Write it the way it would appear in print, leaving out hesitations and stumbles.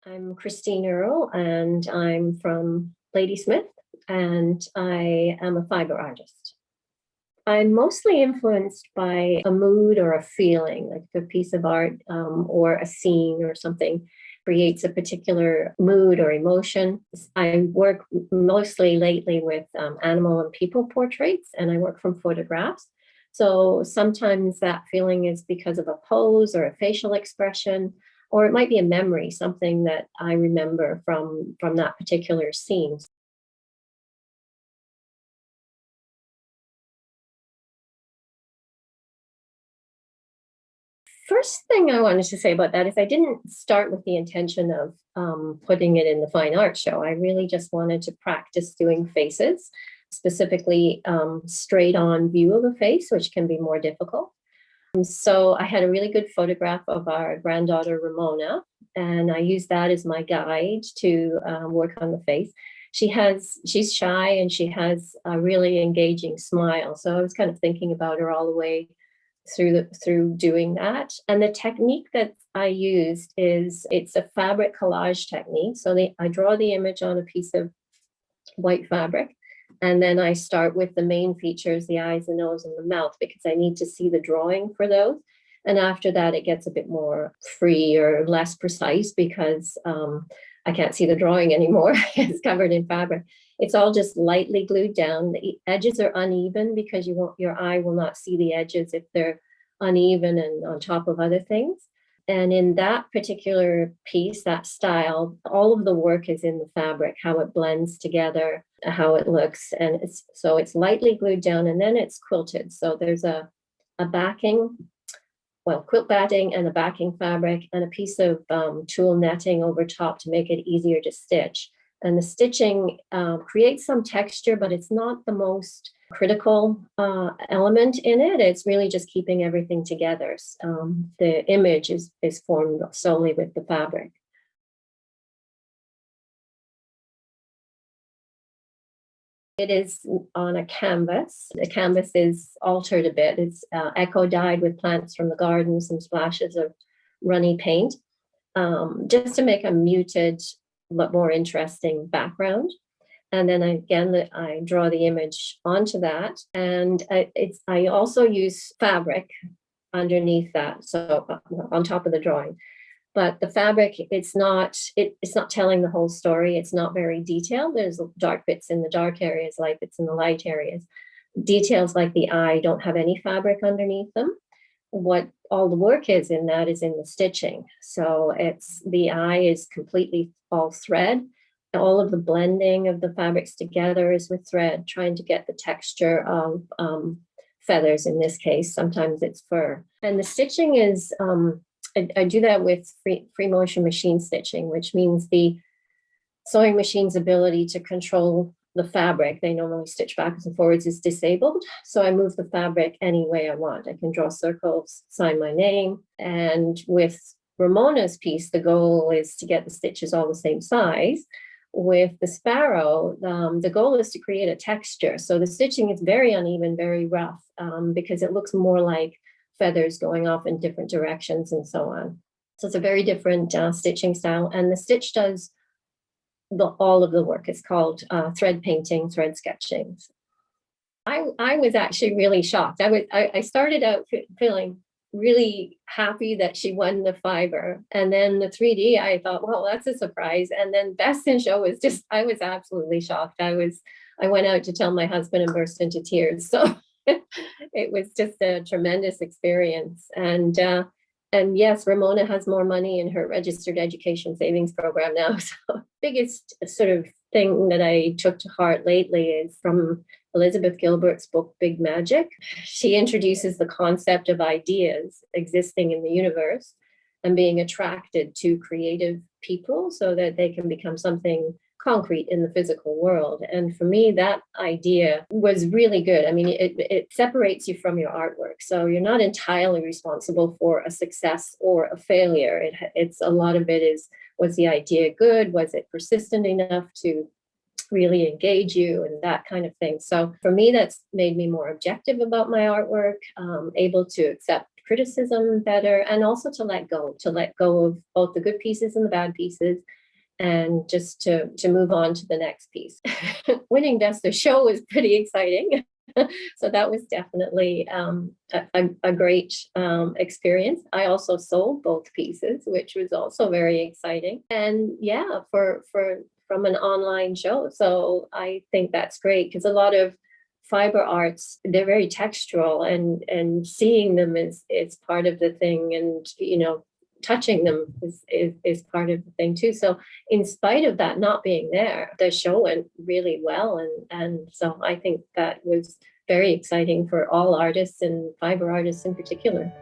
I'm Christine Earl, and I'm from Ladysmith, and I am a fiber artist. I'm mostly influenced by a mood or a feeling, like a piece of art or a scene or something creates a particular mood or emotion. I work mostly lately with animal and people portraits, and I work from photographs. So sometimes that feeling is because of a pose or a facial expression, or it might be a memory, something that I remember from that particular scene. First thing I wanted to say about that is I didn't start with the intention of putting it in the fine art show. I really just wanted to practice doing faces, specifically straight on view of a face, which can be more difficult. So I had a really good photograph of our granddaughter Ramona, and I used that as my guide to work on the face. She's shy and she has a really engaging smile. So I was kind of thinking about her all the way through doing that. And the technique that I used it's a fabric collage technique. So I draw the image on a piece of white fabric, and then I start with the main features, the eyes, the nose, and the mouth, because I need to see the drawing for those. And after that, it gets a bit more free or less precise because I can't see the drawing anymore. It's covered in fabric. It's all just lightly glued down. The edges are uneven because your eye will not see the edges if they're uneven and on top of other things. And in that particular piece, that style, all of the work is in the fabric, how it blends together, how it looks. And it's lightly glued down and then it's quilted. So there's a backing, quilt batting and a backing fabric and a piece of tulle netting over top to make it easier to stitch. And the stitching creates some texture, but it's not the most critical element in it. It's really just keeping everything together. The image is formed solely with the fabric. It is on a canvas. The canvas is altered a bit. It's echo dyed with plants from the garden, some splashes of runny paint, just to make a muted but more interesting background. And then I draw the image onto that. And I also use fabric underneath that, so on top of the drawing. But the fabric, it's not telling the whole story. It's not very detailed. There's dark bits in the dark areas, light bits in the light areas. Details like the eye don't have any fabric underneath them. What all the work is in that is in the stitching. So the eye is completely all thread. All of the blending of the fabrics together is with thread, trying to get the texture of feathers in this case. Sometimes it's fur. And the stitching is, I do that with free motion machine stitching, which means the sewing machine's ability to control the fabric, they normally stitch backwards and forwards, is disabled. So I move the fabric any way I want. I can draw circles, sign my name. And with Ramona's piece, the goal is to get the stitches all the same size. With the sparrow, the goal is to create a texture. So the stitching is very uneven, very rough, because it looks more like feathers going off in different directions and so on. So it's a very different stitching style. And the stitch does all of the work. It's called thread painting, thread sketching. I was actually really shocked. I started out feeling really happy that she won the fiber, and then the 3D, I thought, well, that's a surprise. And then best in show was just, I was absolutely shocked. I went out to tell my husband and burst into tears. So it was just a tremendous experience. And yes, Ramona has more money in her registered education savings program now. So biggest sort of thing that I took to heart lately is from Elizabeth Gilbert's book, Big Magic. She introduces the concept of ideas existing in the universe and being attracted to creative people so that they can become something concrete in the physical world. And for me, that idea was really good. I mean, it separates you from your artwork. So you're not entirely responsible for a success or a failure. It's a lot of it is, was the idea good? Was it persistent enough to really engage you and that kind of thing? So for me, that's made me more objective about my artwork, able to accept criticism better, and also to let go of both the good pieces and the bad pieces, and just to move on to the next piece. Winning Best of Show was pretty exciting. So that was definitely a great experience. I also sold both pieces, which was also very exciting. And yeah, for from an online show. So I think that's great, because a lot of fiber arts, they're very textural, and seeing them is part of the thing, and touching them is part of the thing too. So in spite of that not being there, the show went really well, and so I think that was very exciting for all artists, and fiber artists in particular.